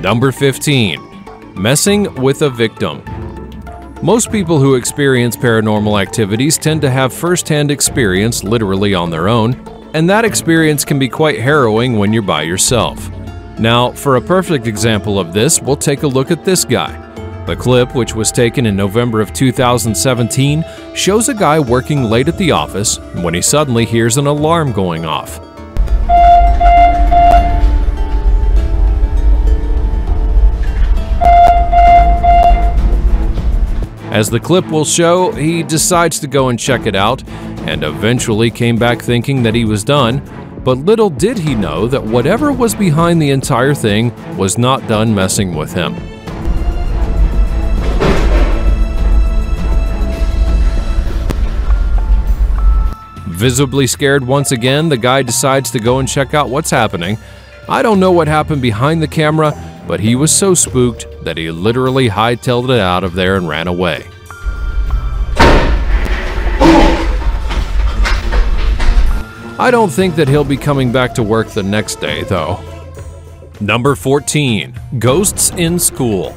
Number 15. Messing with a victim. Most people who experience paranormal activities tend to have first-hand experience literally on their own, and that experience can be quite harrowing when you're by yourself. Now, for a perfect example of this, we'll take a look at this guy. The clip, which was taken in November of 2017, shows a guy working late at the office when he suddenly hears an alarm going off. As the clip will show, he decides to go and check it out, and eventually came back thinking that he was done, but little did he know that whatever was behind the entire thing was not done messing with him. Visibly scared once again, the guy decides to go and check out what's happening. I don't know what happened behind the camera, but he was so spooked that he literally hightailed it out of there and ran away. I don't think that he'll be coming back to work the next day, though. Number 14. Ghosts in school.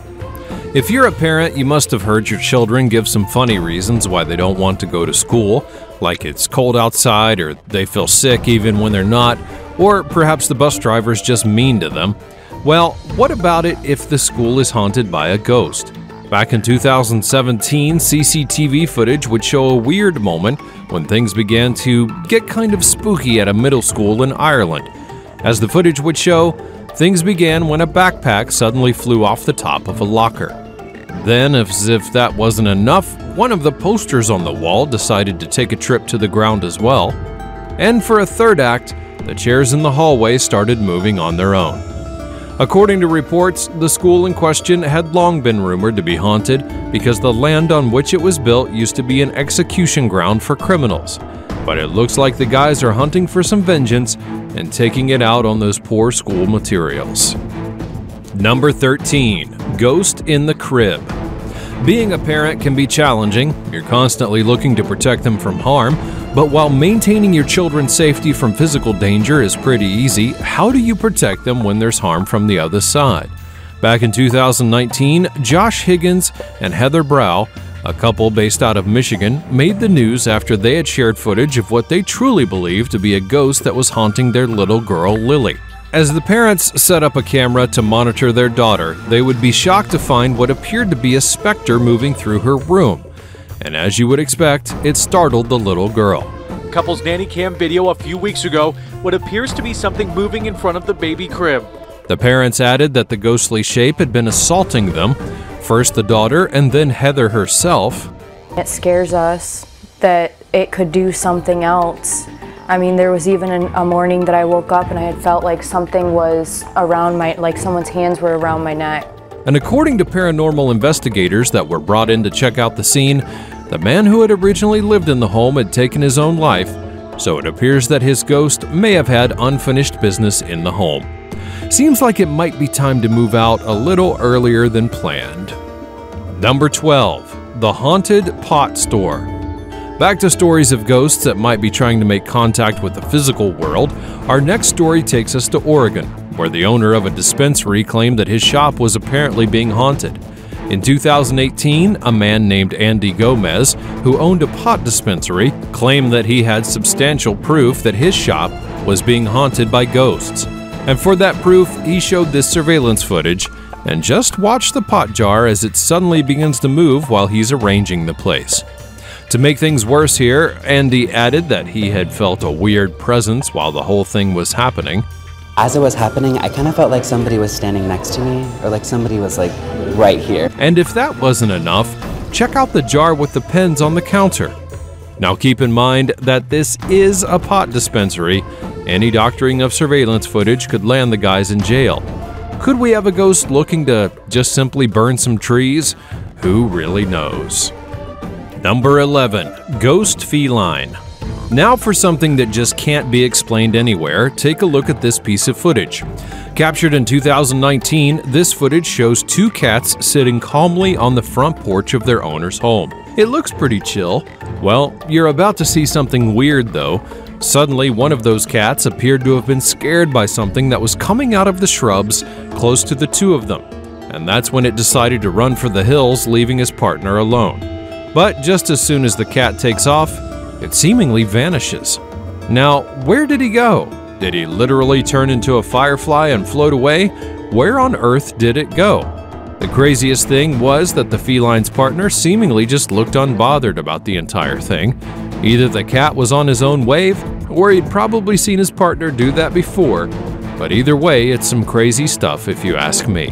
If you're a parent, you must have heard your children give some funny reasons why they don't want to go to school, like it's cold outside, or they feel sick even when they're not, or perhaps the bus driver's just mean to them. Well, what about it if the school is haunted by a ghost? Back in 2017, CCTV footage would show a weird moment when things began to get kind of spooky at a middle school in Ireland. As the footage would show, things began when a backpack suddenly flew off the top of a locker. Then, as if that wasn't enough, one of the posters on the wall decided to take a trip to the ground as well. And for a third act, the chairs in the hallway started moving on their own. According to reports, the school in question had long been rumored to be haunted because the land on which it was built used to be an execution ground for criminals. But it looks like the guys are hunting for some vengeance and taking it out on those poor school materials. Number 13. Ghost in the crib. Being a parent can be challenging. You're constantly looking to protect them from harm, but while maintaining your children's safety from physical danger is pretty easy, how do you protect them when there's harm from the other side? Back in 2019, Josh Higgins and Heather Brow, a couple based out of Michigan, made the news after they had shared footage of what they truly believed to be a ghost that was haunting their little girl, Lily. As the parents set up a camera to monitor their daughter, they would be shocked to find what appeared to be a specter moving through her room. And as you would expect, it startled the little girl. Couple's nanny cam video a few weeks ago, what appears to be something moving in front of the baby crib. The parents added that the ghostly shape had been assaulting them, first the daughter and then Heather herself. It scares us that it could do something else. I mean, there was even a morning that I woke up and I had felt like something was around like someone's hands were around my neck. And according to paranormal investigators that were brought in to check out the scene, the man who had originally lived in the home had taken his own life, so it appears that his ghost may have had unfinished business in the home. Seems like it might be time to move out a little earlier than planned. Number 12. The Haunted Pot Store. Back to stories of ghosts that might be trying to make contact with the physical world, our next story takes us to Oregon, where the owner of a dispensary claimed that his shop was apparently being haunted. In 2018, a man named Andy Gomez, who owned a pot dispensary, claimed that he had substantial proof that his shop was being haunted by ghosts. And for that proof, he showed this surveillance footage, and just watch the pot jar as it suddenly begins to move while he's arranging the place. To make things worse here, Andy added that he had felt a weird presence while the whole thing was happening. As it was happening, I kind of felt like somebody was standing next to me, or like somebody was like right here. And if that wasn't enough, check out the jar with the pens on the counter. Now keep in mind that this is a pot dispensary. Any doctoring of surveillance footage could land the guys in jail. Could we have a ghost looking to just simply burn some trees? Who really knows? Number 11. Ghost Feline. Now for something that just can't be explained anywhere, take a look at this piece of footage. Captured in 2019, this footage shows two cats sitting calmly on the front porch of their owner's home. It looks pretty chill. Well, you're about to see something weird though. Suddenly, one of those cats appeared to have been scared by something that was coming out of the shrubs close to the two of them. And that's when it decided to run for the hills, leaving his partner alone. But just as soon as the cat takes off, it seemingly vanishes. Now, where did he go? Did he literally turn into a firefly and float away? Where on earth did it go? The craziest thing was that the feline's partner seemingly just looked unbothered about the entire thing. Either the cat was on his own wave, or he'd probably seen his partner do that before. But either way, it's some crazy stuff if you ask me.